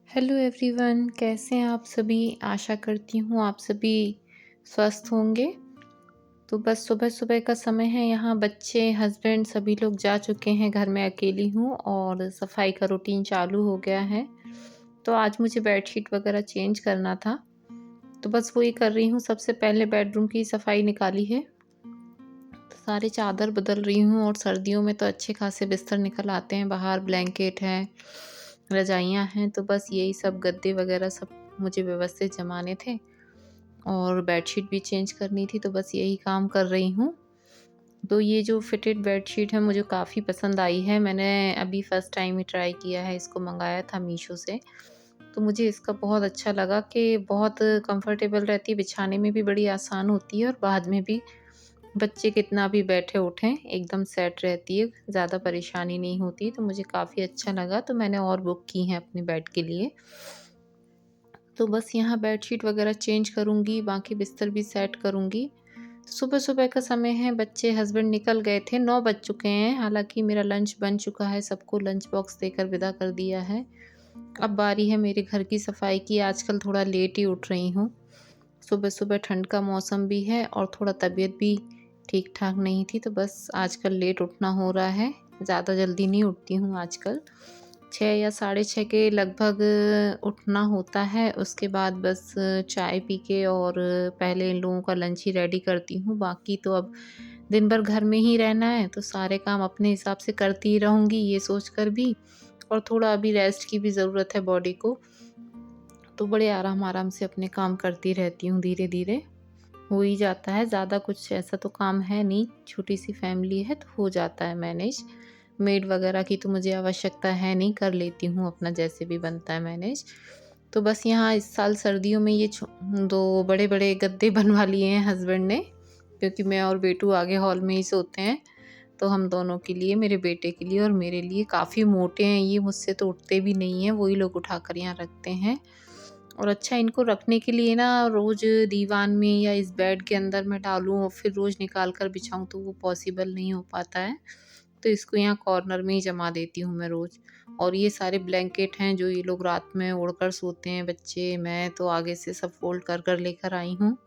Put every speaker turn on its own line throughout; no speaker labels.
Hello everyone, कैसे हैं आप सभी। आशा करती हूँ आप सभी स्वस्थ होंगे। तो बस सुबह सुबह का समय है, यहाँ बच्चे हस्बैंड सभी लोग जा चुके हैं, घर में अकेली हूँ और सफाई का रूटीन चालू हो गया है। तो आज मुझे बेडशीट वगैरह चेंज करना था, तो बस वही कर रही हूँ। सबसे पहले बेडरूम की सफाई निकाली है, तो सारे चादर बदल रही हूँ। और सर्दियों में तो अच्छे खासे बिस्तर निकल आते हैं बाहर, ब्लैंकेट हैं, रजाइयाँ हैं, तो बस यही सब गद्दे वगैरह सब मुझे व्यवस्थित जमाने थे और बेडशीट भी चेंज करनी थी, तो बस यही काम कर रही हूँ। तो ये जो फिटेड बेडशीट है मुझे काफ़ी पसंद आई है। मैंने अभी फर्स्ट टाइम ही ट्राई किया है, इसको मंगाया था मीशो से। तो मुझे इसका बहुत अच्छा लगा कि बहुत कंफर्टेबल रहती है, बिछाने में भी बड़ी आसान होती है और बाद में भी बच्चे कितना भी बैठे उठें एकदम सेट रहती है, ज़्यादा परेशानी नहीं होती। तो मुझे काफ़ी अच्छा लगा, तो मैंने और बुक की हैं अपने बेड के लिए। तो बस यहाँ बेडशीट वगैरह चेंज करूँगी, बाकी बिस्तर भी सेट करूँगी। सुबह-सुबह का समय है, बच्चे हस्बैंड निकल गए थे, 9 बज चुके हैं। हालाँकि मेरा लंच बन चुका है, सबको लंच बॉक्स देकर विदा कर दिया है। अब बारी है मेरे घर की सफाई की। आजकल थोड़ा लेट ही उठ रही हूँ। सुबह-सुबह ठंड का मौसम भी है और थोड़ा तबीयत भी ठीक-ठाक नहीं थी, तो बस आजकल लेट उठना हो रहा है। ज़्यादा जल्दी नहीं उठती हूँ आजकल। 6 या साढ़े 6 के लगभग उठना होता है। उसके बाद बस चाय पी के और पहले इन लोगों का लंच ही रेडी करती हूँ। बाकी तो अब दिन भर घर में ही रहना है, तो सारे काम अपने हिसाब से करती ही रहूँगी, ये सोच कर भी। और थोड़ा अभी रेस्ट की भी ज़रूरत है बॉडी को, तो बड़े आराम-आराम से अपने काम करती रहती हूँ, धीरे-धीरे हो ही जाता है। ज़्यादा कुछ ऐसा तो काम है नहीं, छोटी-सी फैमिली है तो हो जाता है मैनेज। मेड वगैरह की तो मुझे आवश्यकता है नहीं, कर लेती हूँ अपना जैसे भी बनता है मैनेज। तो बस यहाँ इस साल सर्दियों में ये 2 बड़े-बड़े गद्दे बनवा लिए हैं हस्बैंड ने, क्योंकि मैं और बेटू आगे हॉल में ही सोते हैं। तो हम दोनों के लिए, मेरे बेटे के लिए और मेरे लिए, काफ़ी मोटे हैं ये, मुझसे तो उठते भी नहीं हैं, वही लोग उठाकर यहाँ रखते हैं। और अच्छा, इनको रखने के लिए ना रोज़ दीवान में या इस बेड के अंदर मैं डालूँ और फिर रोज़ निकाल कर बिछाऊँ तो वो पॉसिबल नहीं हो पाता है। तो इसको यहाँ कॉर्नर में ही जमा देती हूँ मैं रोज़। और ये सारे ब्लैंकेट हैं जो ये लोग रात में ओढ़कर सोते हैं बच्चे, मैं तो आगे से सब फ़ोल्ड कर कर लेकर आई हूँ।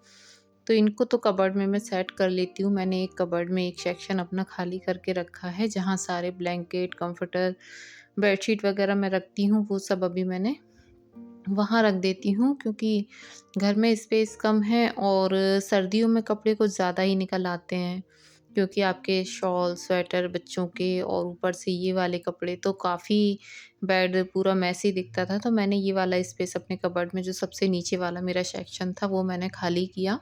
तो इनको तो कबर्ड में मैं सेट कर लेती हूँ। मैंने एक कबर्ड में एक सेक्शन अपना खाली करके रखा है, जहाँ सारे ब्लैंकेट, कम्फ़र्टर, बेडशीट वग़ैरह मैं रखती हूँ, वो सब अभी मैंने वहाँ रख देती हूँ, क्योंकि घर में स्पेस कम है और सर्दियों में कपड़े कुछ ज़्यादा ही निकल आते हैं, क्योंकि आपके शॉल, स्वेटर बच्चों के और ऊपर से ये वाले कपड़े, तो काफ़ी बेड पूरा मेसी दिखता था। तो मैंने ये वाला स्पेस अपने कबर्ड में, जो सबसे नीचे वाला मेरा सेक्शन था, वो मैंने खाली किया।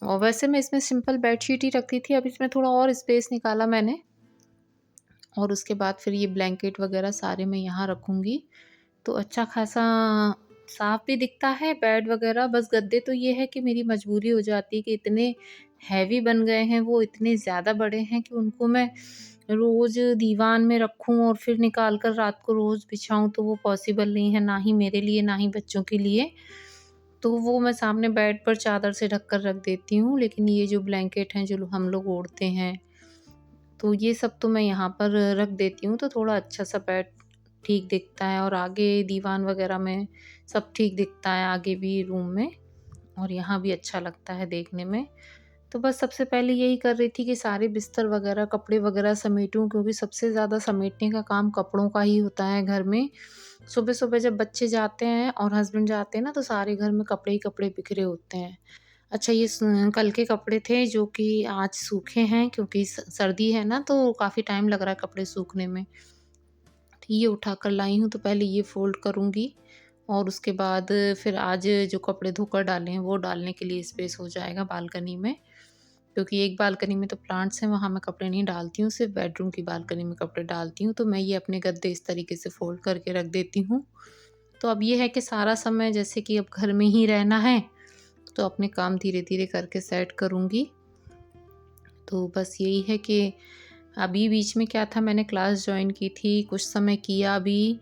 और वैसे मैं इसमें सिंपल बेडशीट ही रखती थी, अब इसमें थोड़ा और स्पेस निकाला मैंने और उसके बाद फिर ये ब्लैंकेट वगैरह सारे मैं यहाँ रखूँगी। तो अच्छा खासा साफ भी दिखता है बेड वगैरह। बस गद्दे तो ये है कि मेरी मजबूरी हो जाती है कि इतने हैवी बन गए हैं, वो इतने ज़्यादा बड़े हैं कि उनको मैं रोज़ दीवान में रखूँ और फिर निकाल कर रात को रोज़ बिछाऊँ, तो वो पॉसिबल नहीं है, ना ही मेरे लिए ना ही बच्चों के लिए। तो वो मैं सामने बेड पर चादर से ढक कर रख देती हूँ। लेकिन ये जो ब्लैंकेट हैं जो हम लोग ओढ़ते हैं, तो ये सब तो मैं यहाँ पर रख देती हूँ, तो थोड़ा अच्छा-सा बेड ठीक दिखता है और आगे दीवान वगैरह में सब ठीक दिखता है, आगे भी रूम में, और यहाँ भी अच्छा लगता है देखने में। तो बस सबसे पहले यही कर रही थी कि सारे बिस्तर वगैरह, कपड़े वगैरह समेटूँ, क्योंकि सबसे ज़्यादा समेटने का काम कपड़ों का ही होता है घर में। सुबह-सुबह जब बच्चे जाते हैं और हस्बैंड जाते हैं ना, तो सारे घर में कपड़े ही कपड़े बिखरे होते हैं। अच्छा, ये कल के कपड़े थे जो कि आज सूखे हैं, क्योंकि सर्दी है ना, तो काफ़ी टाइम लग रहा है कपड़े सूखने में। तो ये उठाकर लाई हूँ, तो पहले ये फ़ोल्ड करूँगी और उसके बाद फिर आज जो कपड़े धोकर डाले हैं वो डालने के लिए स्पेस हो जाएगा बालकनी में। क्योंकि एक बालकनी में तो प्लांट्स हैं, वहाँ मैं कपड़े नहीं डालती हूँ, सिर्फ़ बेडरूम की बालकनी में कपड़े डालती हूँ। तो मैं ये अपने गद्दे इस तरीके से फ़ोल्ड करके रख देती हूँ। तो अब ये है कि सारा समय जैसे कि अब घर में ही रहना है, तो अपने काम धीरे-धीरे करके सेट करूँगी। तो बस यही है कि अभी बीच में क्या था, मैंने क्लास जॉइन की थी, कुछ समय किया भी,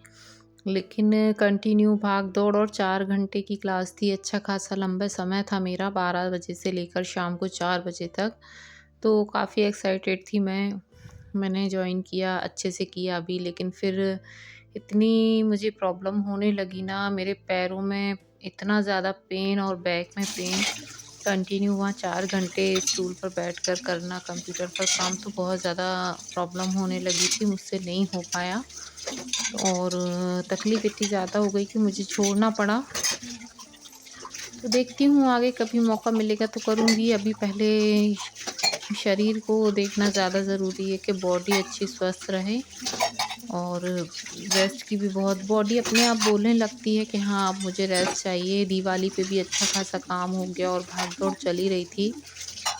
लेकिन कंटिन्यू भाग-दौड़, और 4 घंटे की क्लास थी, अच्छा खासा लंबा समय था मेरा, 12 बजे से लेकर शाम को 4 बजे तक। तो काफ़ी एक्साइटेड थी मैं, मैंने जॉइन किया, अच्छे से किया भी, लेकिन फिर इतनी मुझे प्रॉब्लम होने लगी ना, मेरे पैरों में इतना ज़्यादा पेन और बैक में पेन, कंटिन्यू वहाँ 4 घंटे स्टूल पर बैठकर करना कंप्यूटर पर काम, तो बहुत ज़्यादा प्रॉब्लम होने लगी थी, मुझसे नहीं हो पाया और तकलीफ़ इतनी ज़्यादा हो गई कि मुझे छोड़ना पड़ा। तो देखती हूँ आगे कभी मौका मिलेगा तो करूँगी, अभी पहले शरीर को देखना ज़्यादा ज़रूरी है कि बॉडी अच्छी स्वस्थ रहे और रेस्ट की भी बहुत, बॉडी अपने आप बोलने लगती है कि हाँ, अब मुझे रेस्ट चाहिए। दिवाली पे भी अच्छा खासा काम हो गया और भाग-दौड़ चल ही रही थी।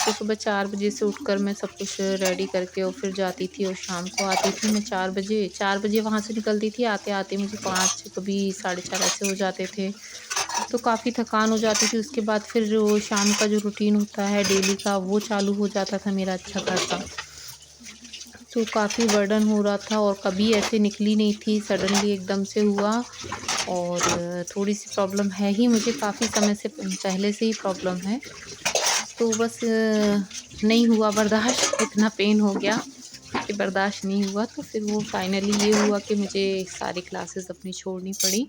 तो सुबह 4 बजे से उठकर मैं सब कुछ रेडी करके और फिर जाती थी और शाम को आती थी मैं 4 बजे वहाँ से निकलती थी। आते-आते मुझे 5 कभी साढ़े 4 ऐसे हो जाते थे। तो काफ़ी थकान हो जाती थी। उसके बाद फिर जो शाम का जो रूटीन होता है डेली का, वो चालू हो जाता था मेरा अच्छा खासा। तो काफ़ी बर्डन हो रहा था और कभी ऐसे निकली नहीं थी, सडनली एकदम से हुआ और थोड़ी-सी प्रॉब्लम है ही, मुझे काफ़ी समय से पहले से ही प्रॉब्लम है। तो बस नहीं हुआ बर्दाश्त, इतना पेन हो गया कि बर्दाश्त नहीं हुआ, तो फिर वो फाइनली ये हुआ कि मुझे सारी क्लासेस अपनी छोड़नी पड़ी।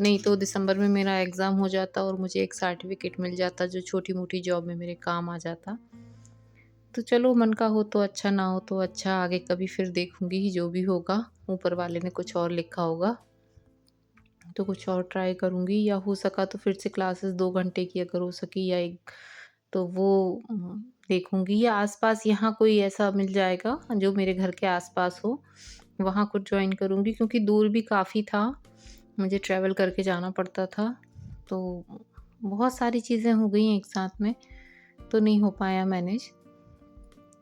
नहीं तो दिसंबर में मेरा एग्ज़ाम हो जाता और मुझे एक सर्टिफ़िकेट मिल जाता जो छोटी-मोटी जॉब में मेरे काम आ जाता। तो चलो मन का हो तो अच्छा, ना हो तो अच्छा, आगे कभी फिर देखूँगी जो भी होगा, ऊपर वाले ने कुछ और लिखा होगा, तो कुछ और ट्राई करूँगी या हो सका तो फिर से क्लासेस 2 घंटे की अगर हो सकी या 1, तो वो देखूँगी या आस-पास यहाँ कोई ऐसा मिल जाएगा जो मेरे घर के आस-पास हो, वहाँ कुछ जॉइन करूँगी क्योंकि दूर भी काफ़ी था, मुझे ट्रैवल करके जाना पड़ता था। तो बहुत सारी चीज़ें हो गई एक साथ में, तो नहीं हो पाया मैनेज।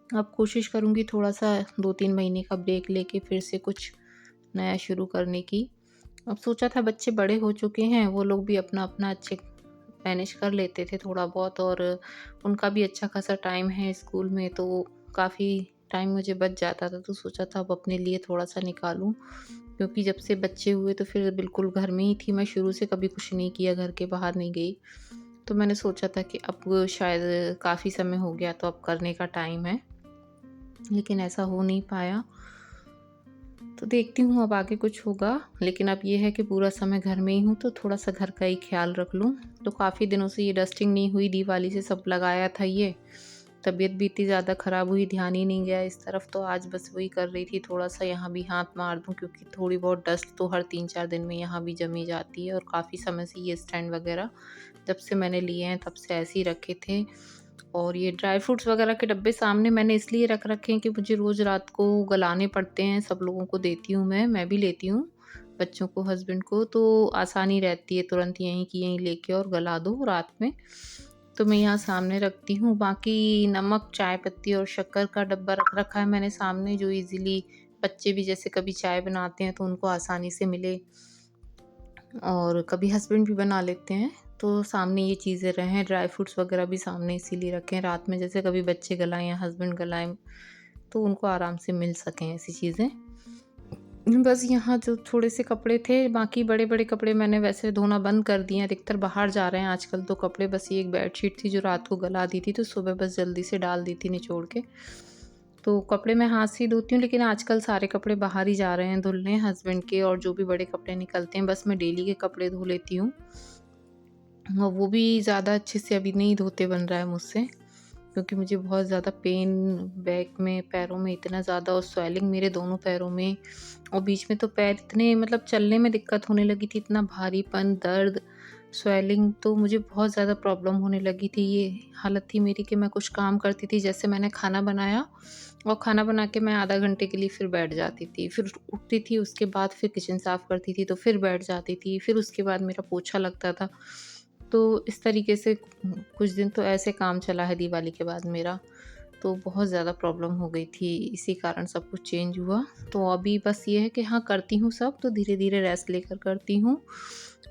अब कोशिश करूँगी थोड़ा-सा 2-3 महीने का ब्रेक लेके फिर से कुछ नया शुरू करने की। अब सोचा था बच्चे बड़े हो चुके हैं, वो लोग भी अपना-अपना अच्छे मैनेज कर लेते थे थोड़ा बहुत और उनका भी अच्छा खासा टाइम है स्कूल में, तो काफ़ी टाइम मुझे बच जाता था। तो सोचा था अब अपने लिए थोड़ा-सा निकालूँ, क्योंकि जब से बच्चे हुए तो फिर बिल्कुल घर में ही थी मैं, शुरू से कभी कुछ नहीं किया, घर के बाहर नहीं गई। तो मैंने सोचा था कि अब शायद काफ़ी समय हो गया तो अब करने का टाइम है, लेकिन ऐसा हो नहीं पाया। तो देखती हूँ अब आगे कुछ होगा, लेकिन अब ये है कि पूरा समय घर में ही हूँ तो थोड़ा-सा घर का ही ख़्याल रख लूँ। तो काफ़ी दिनों से ये डस्टिंग नहीं हुई, दिवाली से सब लगाया था ये। तबीयत भी इतनी ज़्यादा ख़राब हुई, ध्यान ही नहीं गया इस तरफ, तो आज बस वही कर रही थी, थोड़ा-सा यहाँ भी हाथ मार दूँ क्योंकि थोड़ी बहुत डस्ट तो हर 3-4 दिन में यहाँ भी जमी जाती है और काफ़ी समय से ये स्टैंड वग़ैरह जब से मैंने लिए हैं तब से ऐसे ही रखे थे। और ये ड्राई फ्रूट्स वगैरह के डब्बे सामने मैंने इसलिए रख रखे हैं कि मुझे रोज़ रात को गलाने पड़ते हैं, सब लोगों को देती हूँ मैं भी लेती हूँ, बच्चों को, हस्बैंड को, तो आसानी रहती है तुरंत यहीं की यहीं लेके और गला दो रात में। तो मैं यहाँ सामने रखती हूँ, बाकी नमक, चाय पत्ती और शक्कर का डब्बा रख रखा है मैंने सामने, जो ईज़िली बच्चे भी जैसे कभी चाय बनाते हैं तो उनको आसानी से मिले और कभी हस्बैंड भी बना लेते हैं, तो सामने ये चीज़ें रहें, ड्राई फ्रूट्स वगैरह भी सामने इसीलिए रखे हैं, रात में जैसे कभी बच्चे गलाएँ या हस्बैंड गलाएँ, तो उनको आराम से मिल सकें ऐसी चीज़ें। बस यहाँ जो थोड़े से कपड़े थे, बाकी बड़े-बड़े कपड़े मैंने वैसे धोना बंद कर दिए हैं, अधिकतर बाहर जा रहे हैं आजकल तो कपड़े, बस ये एक बेडशीट थी जो रात को गला दी थी, तो सुबह बस जल्दी से डाल दी थी निचोड़ के। तो कपड़े मैं हाथ से ही धोती हूँ, लेकिन आजकल सारे कपड़े बाहर ही जा रहे हैं धुलने, हस्बैंड के और जो भी बड़े कपड़े निकलते हैं, बस मैं डेली के कपड़े धो लेती हूँ। हाँ, वो भी ज़्यादा अच्छे से अभी नहीं धोते बन रहा है मुझसे, क्योंकि मुझे बहुत ज़्यादा पेन बैक में, पैरों में इतना ज़्यादा और स्वेलिंग मेरे दोनों पैरों में, और बीच में तो पैर इतने मतलब चलने में दिक्कत होने लगी थी, इतना भारीपन, दर्द, स्वेलिंग, तो मुझे बहुत ज़्यादा प्रॉब्लम होने लगी थी। ये हालत थी मेरी कि मैं कुछ काम करती थी, जैसे मैंने खाना बनाया और खाना बना के मैं आधा घंटे के लिए फिर बैठ जाती थी, फिर उठती थी, उसके बाद फिर किचन साफ़ करती थी, तो फिर बैठ जाती थी, फिर उसके बाद मेरा पोछा लगता था। तो इस तरीके से कुछ दिन तो ऐसे काम चला है दिवाली के बाद मेरा, तो बहुत ज़्यादा प्रॉब्लम हो गई थी, इसी कारण सब कुछ चेंज हुआ। तो अभी बस ये है कि हाँ, करती हूँ सब, तो धीरे-धीरे रेस्ट लेकर करती हूँ।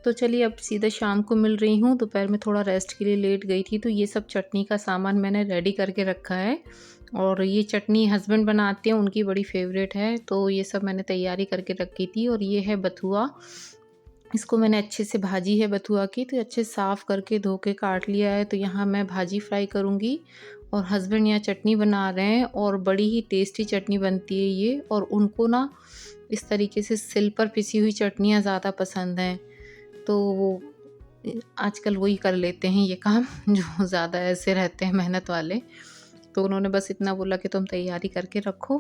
तो चलिए अब सीधा शाम को मिल रही हूँ, दोपहर में थोड़ा रेस्ट के लिए लेट गई थी, तो ये सब चटनी का सामान मैंने रेडी करके रखा है और ये चटनी हस्बैंड बनाते हैं, उनकी बड़ी फ़ेवरेट है, तो ये सब मैंने तैयारी करके रखी थी। और ये है बथुआ, इसको मैंने अच्छे से भाजी है बथुआ की, तो अच्छे से साफ़ करके धो के काट लिया है। तो यहाँ मैं भाजी फ्राई करूँगी और हस्बैंड यहाँ चटनी बना रहे हैं और बड़ी ही टेस्टी चटनी बनती है ये। और उनको ना इस तरीके से सिल पर पिसी हुई चटनियाँ ज़्यादा पसंद हैं, तो वो आजकल वही कर लेते हैं ये काम जो ज़्यादा ऐसे रहते हैं मेहनत वाले। तो उन्होंने बस इतना बोला कि तुम तैयारी करके रखो,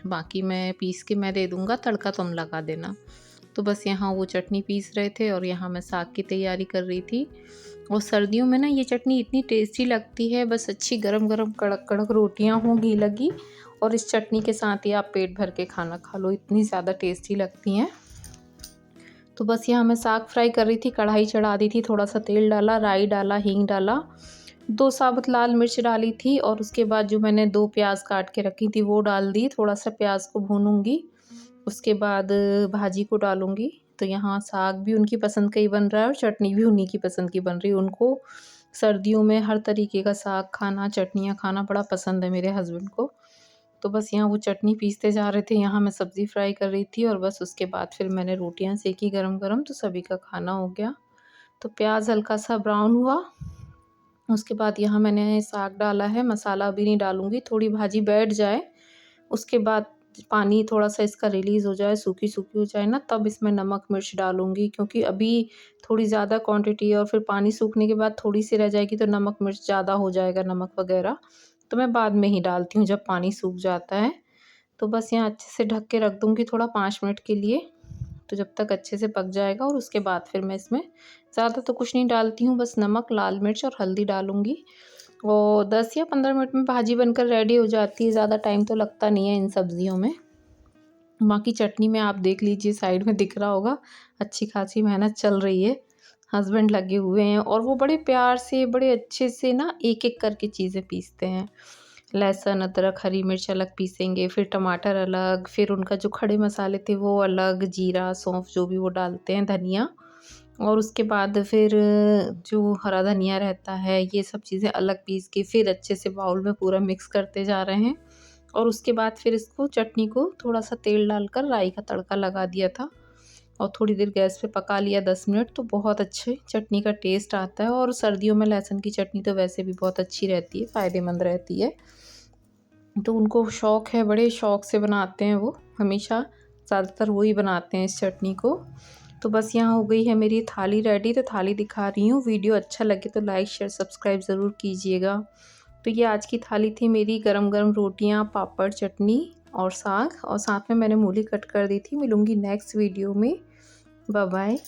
बाकी मैं पीस के मैं दे दूँगा, तड़का तुम लगा देना। तो बस यहाँ वो चटनी पीस रहे थे और यहाँ मैं साग की तैयारी कर रही थी। और सर्दियों में ना ये चटनी इतनी टेस्टी लगती है, बस अच्छी गरम-गरम कड़क-कड़क रोटियाँ हों घी लगी और इस चटनी के साथ ही आप पेट भर के खाना खा लो, इतनी ज़्यादा टेस्टी लगती हैं। तो बस यहाँ मैं साग फ्राई कर रही थी, कढ़ाई चढ़ा दी थी, थोड़ा सा तेल डाला, राई डाला, हींग डाला, 2 साबुत लाल मिर्च डाली थी और उसके बाद जो मैंने 2 प्याज़ काट के रखी थी वो डाल दी। थोड़ा सा प्याज़ को भूनूँगी, उसके बाद भाजी को डालूँगी। तो यहाँ साग भी उनकी पसंद का ही बन रहा है और चटनी भी उन्हीं की पसंद की बन रही है। उनको सर्दियों में हर तरीके का साग खाना, चटनियाँ खाना बड़ा पसंद है मेरे हस्बैंड को। तो बस यहाँ वो चटनी पीसते जा रहे थे, यहाँ मैं सब्ज़ी फ्राई कर रही थी और बस उसके बाद फिर मैंने रोटियाँ सेंकी गरम-गरम, तो सभी का खाना हो गया। तो प्याज़ हल्का सा ब्राउन हुआ, उसके बाद यहाँ मैंने साग डाला है, मसाला अभी नहीं डालूँगी, थोड़ी भाजी बैठ जाए, उसके बाद पानी थोड़ा-सा इसका रिलीज़ हो जाए, सूखी-सूखी हो जाए ना, तब इसमें नमक मिर्च डालूँगी, क्योंकि अभी थोड़ी ज़्यादा क्वांटिटी है और फिर पानी सूखने के बाद थोड़ी-सी रह जाएगी तो नमक मिर्च ज़्यादा हो जाएगा, नमक वग़ैरह। तो मैं बाद में ही डालती हूँ जब पानी सूख जाता है। तो बस यहाँ अच्छे से ढक के रख दूँगी थोड़ा 5 मिनट के लिए, तो जब तक अच्छे से पक जाएगा और उसके बाद फिर मैं इसमें ज़्यादा तो कुछ नहीं डालती हूँ, बस नमक, लाल मिर्च और हल्दी डालूँगी और 10 या 15 मिनट में भाजी बनकर रेडी हो जाती है, ज़्यादा टाइम तो लगता नहीं है इन सब्जियों में। बाकी चटनी में आप देख लीजिए साइड में दिख रहा होगा, अच्छी खासी मेहनत चल रही है। हस्बैंड लगे हुए हैं और वो बड़े प्यार से, बड़े अच्छे से ना एक-एक करके चीज़ें पीसते हैं। लहसुन, अदरक, हरी मिर्च अलग पीसेंगे, फिर टमाटर अलग, फिर उनका जो खड़े मसाले थे वो अलग, जीरा, सौंफ जो भी वो डालते हैं, धनिया और उसके बाद फिर जो हरा धनिया रहता है, ये सब चीज़ें अलग पीस के फिर अच्छे से बाउल में पूरा मिक्स करते जा रहे हैं और उसके बाद फिर इसको चटनी को थोड़ा-सा तेल डालकर राई का तड़का लगा दिया था और थोड़ी देर गैस पे पका लिया 10 मिनट, तो बहुत अच्छे चटनी का टेस्ट आता है और सर्दियों में लहसुन की चटनी तो वैसे भी बहुत अच्छी रहती है, फ़ायदेमंद रहती है। तो उनको शौक है, बड़े शौक से बनाते हैं वो, हमेशा ज़्यादातर वो ही बनाते हैं इस चटनी को। तो बस यहाँ हो गई है मेरी थाली रेडी, तो थाली दिखा रही हूँ। वीडियो अच्छा लगे तो लाइक, शेयर, सब्सक्राइब ज़रूर कीजिएगा। तो ये आज की थाली थी मेरी, गरम-गरम रोटियाँ, पापड़, चटनी और साग और साथ में मैंने मूली कट कर दी थी। मिलूँगी नेक्स्ट वीडियो में। Bye bye.